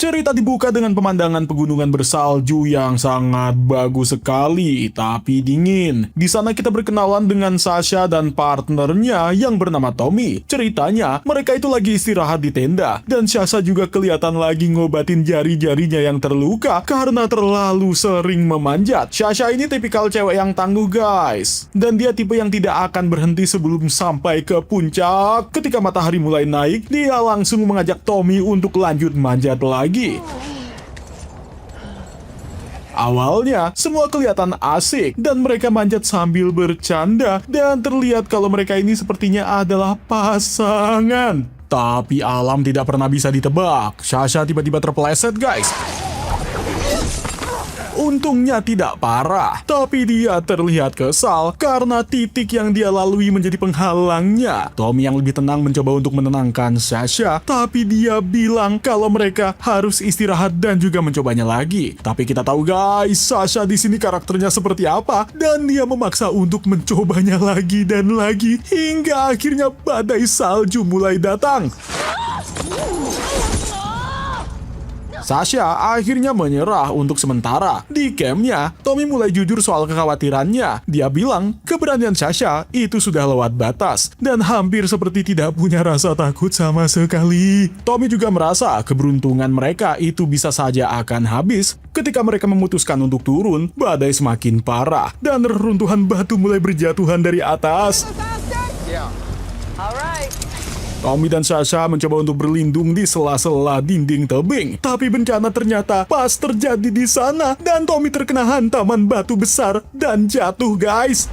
Cerita dibuka dengan pemandangan pegunungan bersalju yang sangat bagus sekali, tapi dingin. Di sana kita berkenalan dengan Sasha dan partnernya yang bernama Tommy. Ceritanya, mereka itu lagi istirahat di tenda, dan Sasha juga kelihatan lagi ngobatin jari-jarinya yang terluka karena terlalu sering memanjat. Sasha ini tipikal cewek yang tangguh guys, dan dia tipe yang tidak akan berhenti sebelum sampai ke puncak. Ketika matahari mulai naik, dia langsung mengajak Tommy untuk lanjut manjat lagi. Awalnya, semua kelihatan asik dan mereka manjat sambil bercanda dan terlihat kalau mereka ini sepertinya adalah pasangan. Tapi alam tidak pernah bisa ditebak. Sasha tiba-tiba terpeleset guys. Untungnya tidak parah, tapi dia terlihat kesal karena titik yang dia lalui menjadi penghalangnya. Tommy yang lebih tenang mencoba untuk menenangkan Sasha, tapi dia bilang kalau mereka harus istirahat dan juga mencobanya lagi. Tapi kita tahu guys, Sasha di sini karakternya seperti apa dan dia memaksa untuk mencobanya lagi dan lagi hingga akhirnya badai salju mulai datang. Sasha akhirnya menyerah untuk sementara. Di campnya, Tommy mulai jujur soal kekhawatirannya. Dia bilang keberanian Sasha itu sudah lewat batas dan hampir seperti tidak punya rasa takut sama sekali. Tommy juga merasa keberuntungan mereka itu bisa saja akan habis ketika mereka memutuskan untuk turun. Badai semakin parah dan reruntuhan batu mulai berjatuhan dari atas. Tommy dan Sasha mencoba untuk berlindung di sela-sela dinding tebing. Tapi bencana ternyata pas terjadi di sana dan Tommy terkena hantaman batu besar dan jatuh guys.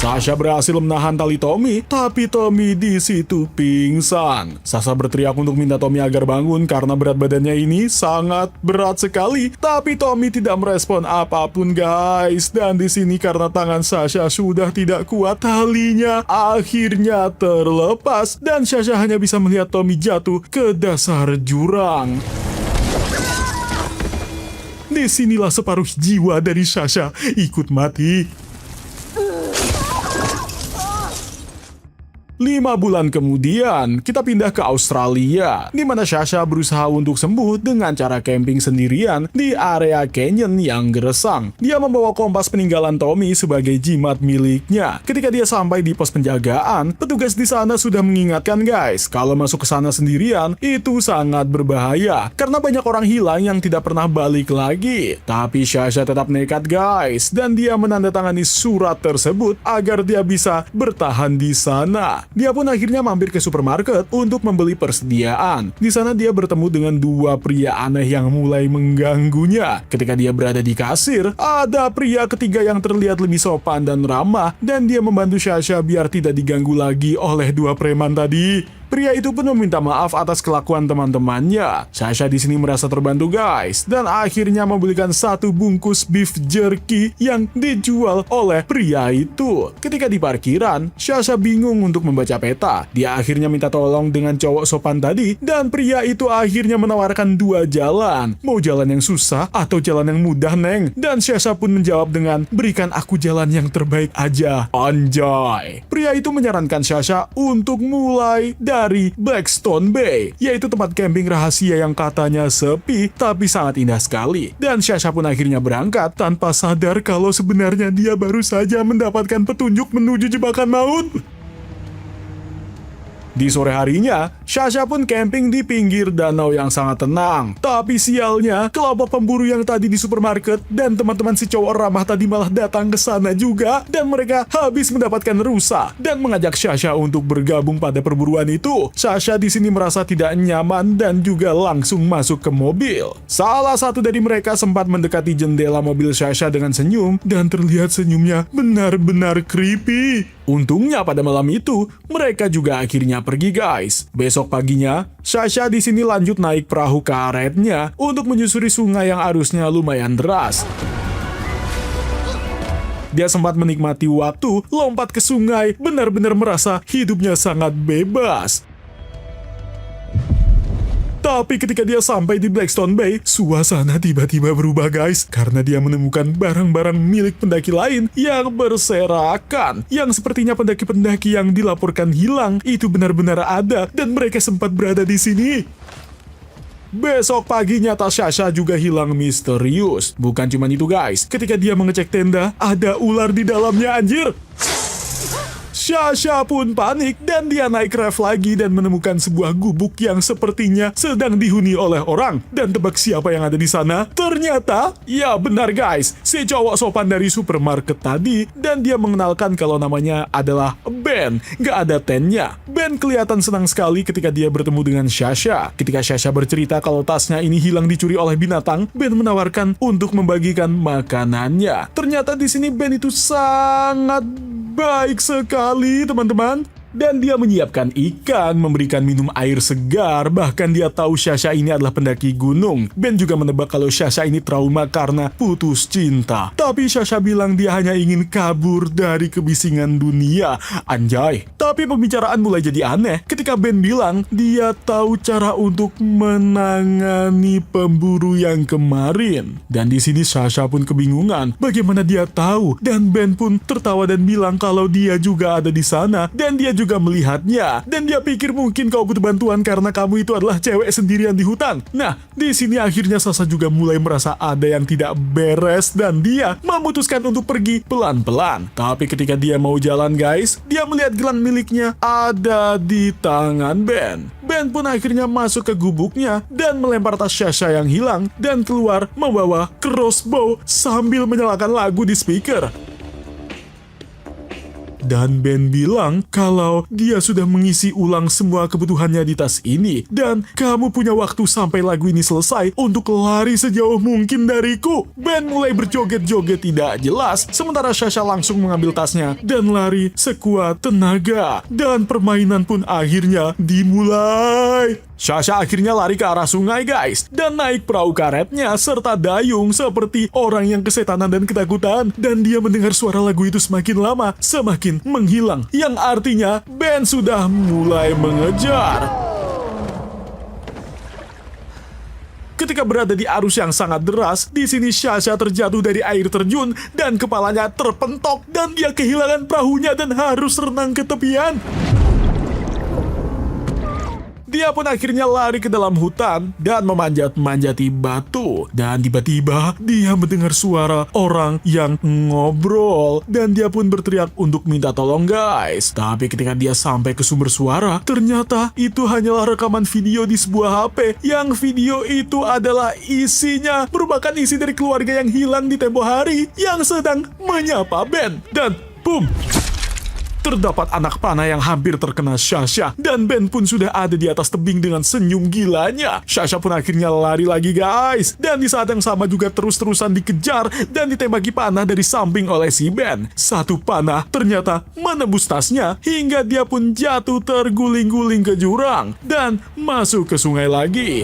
Sasha berhasil menahan tali Tommy, tapi Tommy di situ pingsan. Sasha berteriak untuk minta Tommy agar bangun karena berat badannya ini sangat berat sekali. Tapi Tommy tidak merespon apapun guys. Dan di sini karena tangan Sasha sudah tidak kuat, talinya akhirnya terlepas dan Sasha hanya bisa melihat Tommy jatuh ke dasar jurang. Disinilah separuh jiwa dari Sasha ikut mati. 5 bulan kemudian, kita pindah ke Australia, di mana Sasha berusaha untuk sembuh dengan cara camping sendirian di area canyon yang gersang. Dia membawa kompas peninggalan Tommy sebagai jimat miliknya. Ketika dia sampai di pos penjagaan, petugas di sana sudah mengingatkan guys, kalau masuk ke sana sendirian itu sangat berbahaya karena banyak orang hilang yang tidak pernah balik lagi. Tapi Sasha tetap nekat guys, dan dia menandatangani surat tersebut agar dia bisa bertahan di sana. Dia pun akhirnya mampir ke supermarket untuk membeli persediaan. Di sana dia bertemu dengan 2 pria aneh yang mulai mengganggunya. Ketika dia berada di kasir, ada pria ketiga yang terlihat lebih sopan dan ramah dan dia membantu Sasha biar tidak diganggu lagi oleh 2 preman tadi. Pria itu pun meminta maaf atas kelakuan teman-temannya. Sasha di sini merasa terbantu guys dan akhirnya membelikan 1 bungkus beef jerky yang dijual oleh pria itu. Ketika di parkiran, Sasha bingung untuk membaca peta. Dia akhirnya minta tolong dengan cowok sopan tadi dan pria itu akhirnya menawarkan 2 jalan. Mau jalan yang susah atau jalan yang mudah neng? Dan Sasha pun menjawab dengan berikan aku jalan yang terbaik aja. Anjay. Pria itu menyarankan Sasha untuk mulai dari Blackstone Bay, yaitu tempat camping rahasia yang katanya sepi tapi sangat indah sekali. Dan Sasha pun akhirnya berangkat tanpa sadar kalau sebenarnya dia baru saja mendapatkan petunjuk menuju jebakan maut. Di sore harinya, Sasha pun camping di pinggir danau yang sangat tenang. Tapi sialnya, kelompok pemburu yang tadi di supermarket dan teman-teman si cowok ramah tadi malah datang ke sana juga. Dan mereka habis mendapatkan rusa dan mengajak Sasha untuk bergabung pada perburuan itu. Sasha di sini merasa tidak nyaman dan juga langsung masuk ke mobil. Salah satu dari mereka sempat mendekati jendela mobil Sasha dengan senyum dan terlihat senyumnya benar-benar creepy. Untungnya pada malam itu, mereka juga akhirnya pergi guys. Besok paginya, Sasha di sini lanjut naik perahu karetnya untuk menyusuri sungai yang arusnya lumayan deras. Dia sempat menikmati waktu lompat ke sungai, benar-benar merasa hidupnya sangat bebas. Tapi ketika dia sampai di Blackstone Bay, suasana tiba-tiba berubah guys, karena dia menemukan barang-barang milik pendaki lain yang berserakan, yang sepertinya pendaki-pendaki yang dilaporkan hilang itu benar-benar ada dan mereka sempat berada di sini. Besok paginya tas Sasha juga hilang misterius. Bukan cuma itu guys, ketika dia mengecek tenda, ada ular di dalamnya anjir. Sasha pun panik dan dia naik ref lagi dan menemukan sebuah gubuk yang sepertinya sedang dihuni oleh orang. Dan tebak siapa yang ada di sana? Ternyata, ya benar guys, si cowok sopan dari supermarket tadi, dan dia mengenalkan kalau namanya adalah Ben. Gak ada tennya. Ben kelihatan senang sekali ketika dia bertemu dengan Sasha. Ketika Sasha bercerita kalau tasnya ini hilang dicuri oleh binatang, Ben menawarkan untuk membagikan makanannya. Ternyata di sini Ben itu sangat baik sekali teman-teman. Dan dia menyiapkan ikan, memberikan minum air segar, bahkan dia tahu Sasha ini adalah pendaki gunung. Ben juga menebak kalau Sasha ini trauma karena putus cinta. Tapi Sasha bilang dia hanya ingin kabur dari kebisingan dunia. Anjay. Tapi pembicaraan mulai jadi aneh ketika Ben bilang dia tahu cara untuk menangani pemburu yang kemarin. Dan di sini Sasha pun kebingungan bagaimana dia tahu, dan Ben pun tertawa dan bilang kalau dia juga ada di sana dan dia juga melihatnya, dan dia pikir mungkin kau butuh bantuan karena kamu itu adalah cewek sendirian di hutan. Nah, di sini akhirnya Sasha juga mulai merasa ada yang tidak beres dan dia memutuskan untuk pergi pelan-pelan. Tapi ketika dia mau jalan guys, dia melihat gelang miliknya ada di tangan Ben. Ben pun akhirnya masuk ke gubuknya dan melempar tas Sasha yang hilang dan keluar membawa crossbow sambil menyalakan lagu di speaker. Dan Ben bilang kalau dia sudah mengisi ulang semua kebutuhannya di tas ini. Dan kamu punya waktu sampai lagu ini selesai untuk lari sejauh mungkin dariku. Ben mulai berjoget-joget tidak jelas, sementara Sasha langsung mengambil tasnya dan lari sekuat tenaga. Dan permainan pun akhirnya dimulai. Sasha akhirnya lari ke arah sungai guys, dan naik perahu karetnya serta dayung seperti orang yang kesetanan dan ketakutan. Dan dia mendengar suara lagu itu semakin lama, semakin menghilang, yang artinya Ben sudah mulai mengejar. Ketika berada di arus yang sangat deras, di sini Sasha terjatuh dari air terjun dan kepalanya terpentok dan dia kehilangan perahunya dan harus renang ke tepian. Dia pun akhirnya lari ke dalam hutan dan memanjat-manjati batu. Dan tiba-tiba dia mendengar suara orang yang ngobrol. Dan dia pun berteriak untuk minta tolong guys. Tapi ketika dia sampai ke sumber suara, ternyata itu hanyalah rekaman video di sebuah HP. Yang video itu adalah isinya merupakan isi dari keluarga yang hilang di tempo hari yang sedang menyapa Ben. Dan boom! Terdapat anak panah yang hampir terkena Sasha, dan Ben pun sudah ada di atas tebing dengan senyum gilanya. Sasha pun akhirnya lari lagi guys, dan di saat yang sama juga terus-terusan dikejar dan ditembaki panah dari samping oleh si Ben. Satu panah ternyata menembus tasnya hingga dia pun jatuh terguling-guling ke jurang dan masuk ke sungai lagi.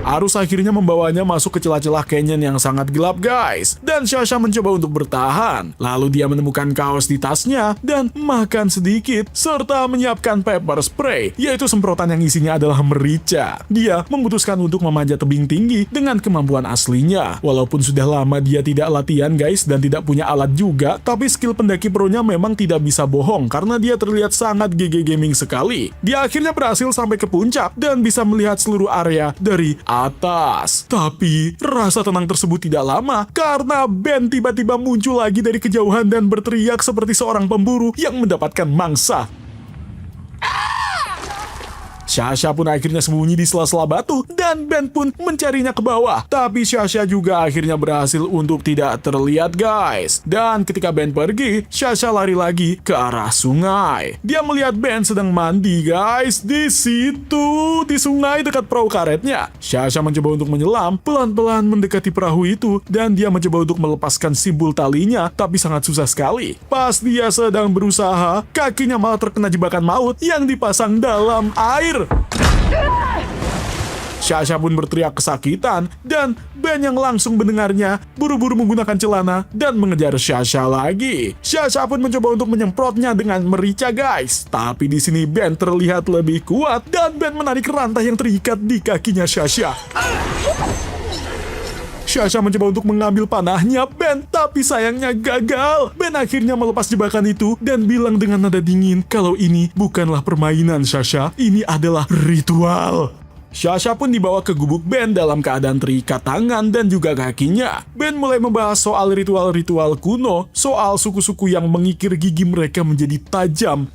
Arus akhirnya membawanya masuk ke celah-celah canyon yang sangat gelap guys. Dan Sasha mencoba untuk bertahan. Lalu dia menemukan kaos di tasnya dan makan sedikit serta menyiapkan pepper spray, yaitu semprotan yang isinya adalah merica. Dia memutuskan untuk memanjat tebing tinggi dengan kemampuan aslinya. Walaupun sudah lama dia tidak latihan guys dan tidak punya alat juga, tapi skill pendaki pro-nya memang tidak bisa bohong karena dia terlihat sangat GG gaming sekali. Dia akhirnya berhasil sampai ke puncak dan bisa melihat seluruh area dari atas. Tapi rasa tenang tersebut tidak lama karena Ben tiba-tiba muncul lagi dari kejauhan dan berteriak seperti seorang pemburu yang mendapatkan mangsa. Sasha pun akhirnya sembunyi di sela-sela batu dan Ben pun mencarinya ke bawah. Tapi Sasha juga akhirnya berhasil untuk tidak terlihat guys. Dan ketika Ben pergi, Sasha lari lagi ke arah sungai. Dia melihat Ben sedang mandi guys di situ, di sungai dekat perahu karetnya. Sasha mencoba untuk menyelam, pelan-pelan mendekati perahu itu dan dia mencoba untuk melepaskan simpul talinya, tapi sangat susah sekali. Pas dia sedang berusaha, kakinya malah terkena jebakan maut yang dipasang dalam air. Sasha pun berteriak kesakitan dan Ben yang langsung mendengarnya buru-buru menggunakan celana dan mengejar Sasha lagi. Sasha pun mencoba untuk menyemprotnya dengan merica guys. Tapi di sini Ben terlihat lebih kuat dan Ben menarik rantai yang terikat di kakinya Sasha. Sasha mencoba untuk mengambil panahnya Ben, tapi sayangnya gagal. Ben akhirnya melepas jebakan itu dan bilang dengan nada dingin kalau ini bukanlah permainan Sasha, ini adalah ritual. Sasha pun dibawa ke gubuk Ben dalam keadaan terikat tangan dan juga kakinya. Ben mulai membahas soal ritual-ritual kuno, soal suku-suku yang mengikir gigi mereka menjadi tajam.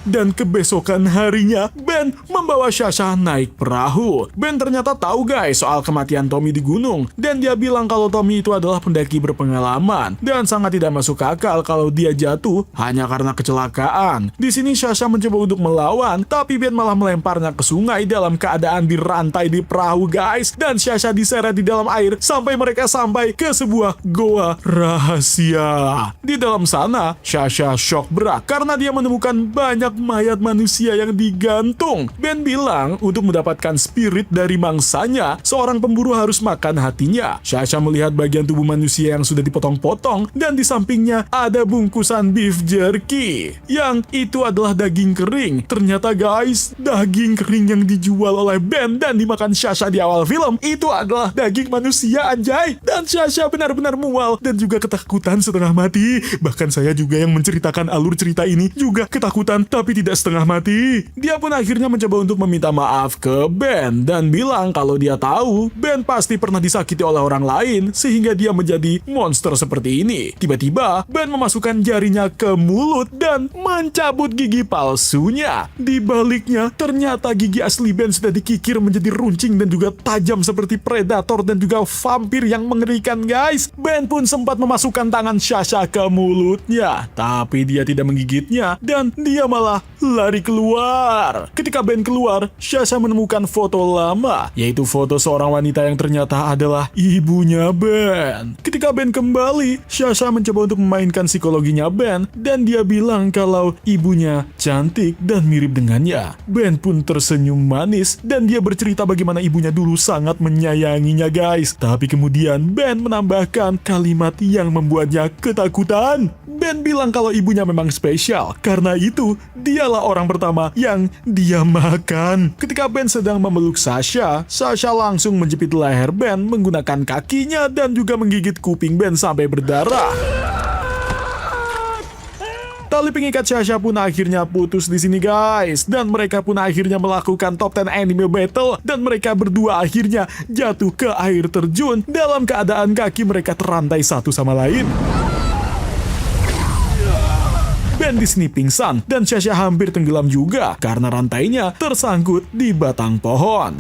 Dan kebesokan harinya, Ben membawa Sasha naik perahu. Ben ternyata tahu guys soal kematian Tommy di gunung. Dan dia bilang kalau Tommy itu adalah pendaki berpengalaman. Dan sangat tidak masuk akal kalau dia jatuh hanya karena kecelakaan. Di sini Sasha mencoba untuk melawan, tapi Ben malah melemparnya ke sungai dalam keadaan dirantai di perahu guys. Dan Sasha diseret di dalam air sampai mereka sampai ke sebuah goa rahasia. Di dalam sana, Sasha shock berat karena dia menemukan banyak mayat manusia yang digantung. Ben bilang untuk mendapatkan spirit dari mangsanya, seorang pemburu harus makan hatinya. Sasha melihat bagian tubuh manusia yang sudah dipotong-potong dan di sampingnya ada bungkusan beef jerky. Yang itu adalah daging kering. Ternyata guys, daging kering yang dijual oleh Ben dan dimakan Sasha di awal film itu adalah daging manusia anjay. Dan Sasha benar-benar mual dan juga ketakutan setengah mati. Bahkan saya juga yang menceritakan alur cerita ini juga ketakutan tapi tidak setengah mati. Dia pun akhirnya mencoba untuk meminta maaf ke Ben dan bilang kalau dia tahu Ben pasti pernah disakiti oleh orang lain sehingga dia menjadi monster seperti ini. Tiba-tiba Ben memasukkan jarinya ke mulut dan mencabut gigi palsunya. Di baliknya ternyata gigi asli Ben sudah dikikir menjadi runcing dan juga tajam seperti predator dan juga vampir yang mengerikan guys. Ben pun sempat memasukkan tangan Sasha ke mulutnya, tapi dia tidak menggigitnya dan dia malah lari keluar. Ketika Ben keluar, Sasha menemukan foto lama, yaitu foto seorang wanita yang ternyata adalah ibunya Ben. Ketika Ben kembali, Sasha mencoba untuk memainkan psikologinya Ben dan dia bilang kalau ibunya cantik dan mirip dengannya. Ben pun tersenyum manis dan dia bercerita bagaimana ibunya dulu sangat menyayanginya guys. Tapi kemudian Ben menambahkan kalimat yang membuatnya ketakutan. Ben bilang kalau ibunya memang spesial, karena itu dialah orang pertama yang dia makan. Ketika Ben sedang memeluk Sasha, Sasha langsung menjepit leher Ben menggunakan kakinya dan juga menggigit kuping Ben sampai berdarah. Tali pengikat Sasha pun akhirnya putus di sini guys, dan mereka pun akhirnya melakukan top 10 anime battle dan mereka berdua akhirnya jatuh ke air terjun dalam keadaan kaki mereka terantai satu sama lain. Ben di sini pingsan dan Sasha hampir tenggelam juga karena rantainya tersangkut di batang pohon.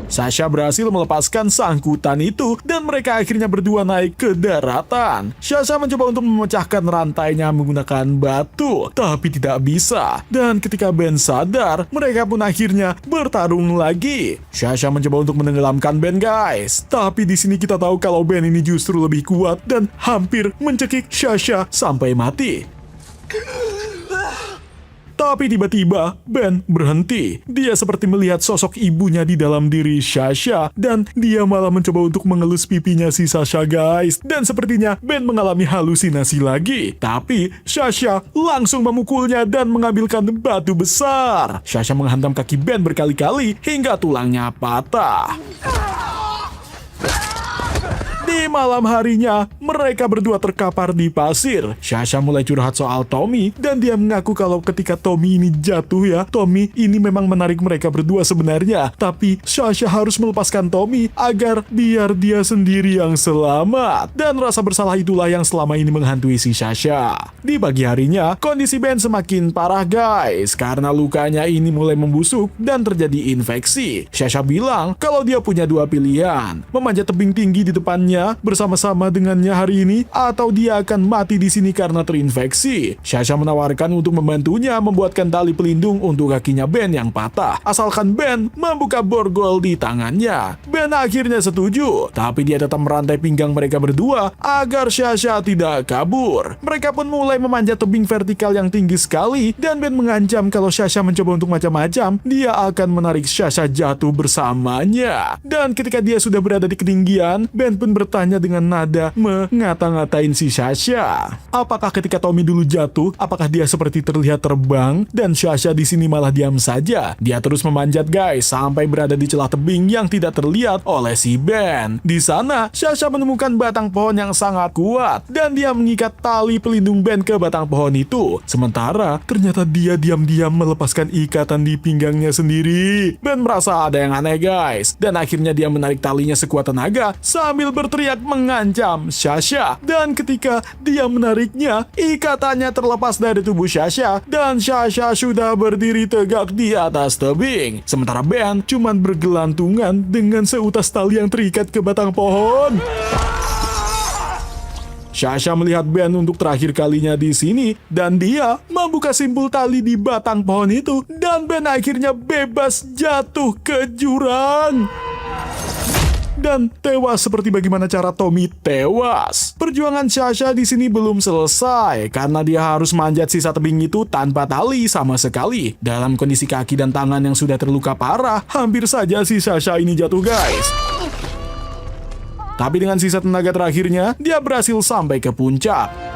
Sasha berhasil melepaskan sangkutan itu dan mereka akhirnya berdua naik ke daratan. Sasha mencoba untuk memecahkan rantainya menggunakan batu, tapi tidak bisa. Dan ketika Ben sadar, mereka pun akhirnya bertarung lagi. Sasha mencoba untuk menenggelamkan Ben guys, tapi di sini kita tahu kalau Ben ini justru lebih kuat dan hampir mencekik Sasha sampai mati. Tapi tiba-tiba Ben berhenti. Dia seperti melihat sosok ibunya di dalam diri Sasha dan dia malah mencoba untuk mengelus pipinya si Sasha guys. Dan sepertinya Ben mengalami halusinasi lagi. Tapi Sasha langsung memukulnya dan mengambilkan batu besar. Sasha menghantam kaki Ben berkali-kali hingga tulangnya patah. Di malam harinya, mereka berdua terkapar di pasir. Sasha mulai curhat soal Tommy, dan dia mengaku kalau ketika Tommy ini jatuh ya, Tommy ini memang menarik mereka berdua sebenarnya. Tapi Sasha harus melepaskan Tommy agar biar dia sendiri yang selamat. Dan rasa bersalah itulah yang selama ini menghantui si Sasha. Di pagi harinya, kondisi Ben semakin parah guys, karena lukanya ini mulai membusuk dan terjadi infeksi. Sasha bilang kalau dia punya dua pilihan, memanjat tebing tinggi di depannya Shasha bersama-sama dengannya hari ini atau dia akan mati di sini karena terinfeksi. Shasha menawarkan untuk membantunya membuatkan tali pelindung untuk kakinya Ben yang patah, asalkan Ben membuka borgol di tangannya. Ben akhirnya setuju, tapi dia tetap merantai pinggang mereka berdua agar Shasha tidak kabur. Mereka pun mulai memanjat tebing vertikal yang tinggi sekali, dan Ben mengancam kalau Shasha mencoba untuk macam-macam, dia akan menarik Shasha jatuh bersamanya. Dan ketika dia sudah berada di ketinggian, Ben pun bertanya dengan nada mengata-ngatain si Shasha. Apakah ketika Tommy dulu jatuh, apakah dia seperti terlihat terbang? Dan Shasha di sini malah diam saja. Dia terus memanjat guys sampai berada di celah tebing yang tidak terlihat oleh si Ben. Di sana, Shasha menemukan batang pohon yang sangat kuat dan dia mengikat tali pelindung Ben ke batang pohon itu. Sementara ternyata dia diam-diam melepaskan ikatan di pinggangnya sendiri. Ben merasa ada yang aneh guys, dan akhirnya dia menarik talinya sekuat tenaga sambil berteriak mengancam Shasha. Dan ketika dia menariknya, ikatannya terlepas dari tubuh Shasha dan Shasha sudah berdiri tegak di atas tebing. Sementara Ben cuman bergelantungan dengan seutas tali yang terikat ke batang pohon. Shasha melihat Ben untuk terakhir kalinya di sini dan dia membuka simpul tali di batang pohon itu, dan Ben akhirnya bebas jatuh ke jurang dan tewas seperti bagaimana cara Tommy tewas. Perjuangan Shasha di sini belum selesai karena dia harus manjat sisa tebing itu tanpa tali sama sekali. Dalam kondisi kaki dan tangan yang sudah terluka parah, hampir saja si Shasha ini jatuh guys. Tapi dengan sisa tenaga terakhirnya, dia berhasil sampai ke puncak.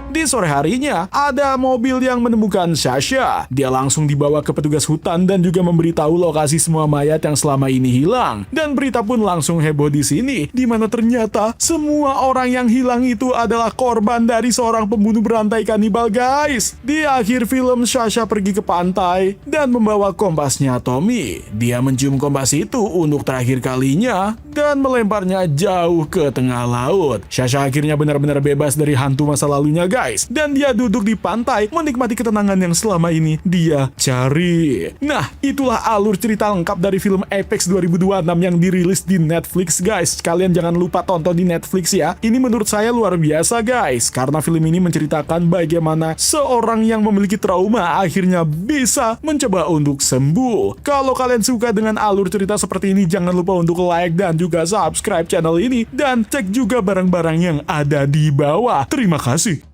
Di sore harinya, ada mobil yang menemukan Shasha. Dia langsung dibawa ke petugas hutan dan juga memberitahu lokasi semua mayat yang selama ini hilang. Dan berita pun langsung heboh di sini, di mana ternyata semua orang yang hilang itu adalah korban dari seorang pembunuh berantai kanibal guys. Di akhir film, Shasha pergi ke pantai dan membawa kompasnya Tommy. Dia mencium kompas itu untuk terakhir kalinya dan melemparnya jauh ke tengah laut. Shasha akhirnya benar-benar bebas dari hantu masa lalunya guys. Dan dia duduk di pantai menikmati ketenangan yang selama ini dia cari. Nah, itulah alur cerita lengkap dari film Apex 2026 yang dirilis di Netflix guys. Kalian jangan lupa tonton di Netflix ya. Ini menurut saya luar biasa guys, karena film ini menceritakan bagaimana seorang yang memiliki trauma akhirnya bisa mencoba untuk sembuh. Kalau kalian suka dengan alur cerita seperti ini, jangan lupa untuk like dan juga subscribe channel ini, dan cek juga barang-barang yang ada di bawah. Terima kasih.